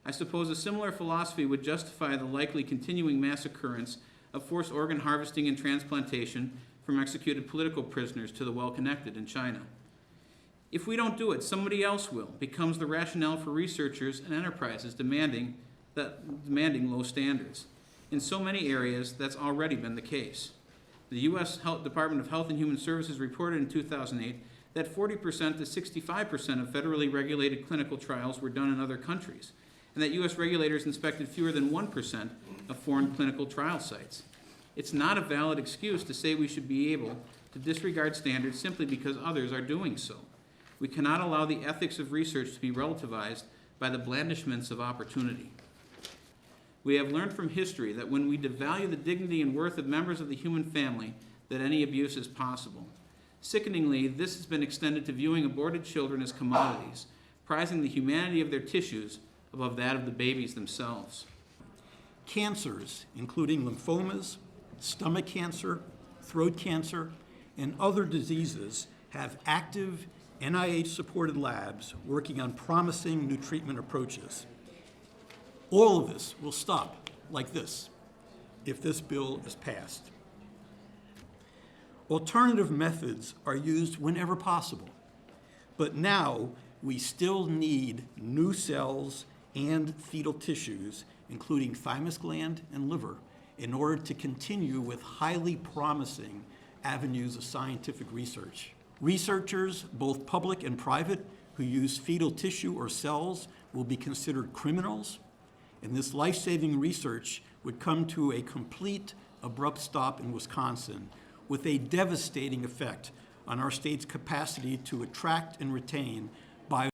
I suppose a similar philosophy would justify the likely continuing mass occurrence of forced organ harvesting and transplantation from executed political prisoners to the well-connected in China. If we don't do it, somebody else will, becomes the rationale for researchers and enterprises demanding low standards. In so many areas, that's already been the case. The U.S. Department of Health and Human Services reported in 2008 that 40% to 65% of federally regulated clinical trials were done in other countries, and that U.S. regulators inspected fewer than 1% of foreign clinical trial sites. It's not a valid excuse to say we should be able to disregard standards simply because others are doing so. We cannot allow the ethics of research to be relativized by the blandishments of opportunity. We have learned from history that when we devalue the dignity and worth of members of the human family, that any abuse is possible. Sickeningly, this has been extended to viewing aborted children as commodities, prizing the humanity of their tissues above that of the babies themselves. Cancers, including lymphomas, stomach cancer, throat cancer, and other diseases, have active NIH-supported labs working on promising new treatment approaches. All of this will stop like this if this bill is passed. Alternative methods are used whenever possible, but now we still need new cells and fetal tissues, including thymus gland and liver, in order to continue with highly promising avenues of scientific research. Researchers, both public and private, who use fetal tissue or cells will be considered criminals, and this life-saving research would come to a complete, abrupt stop in Wisconsin, with a devastating effect on our state's capacity to attract and retain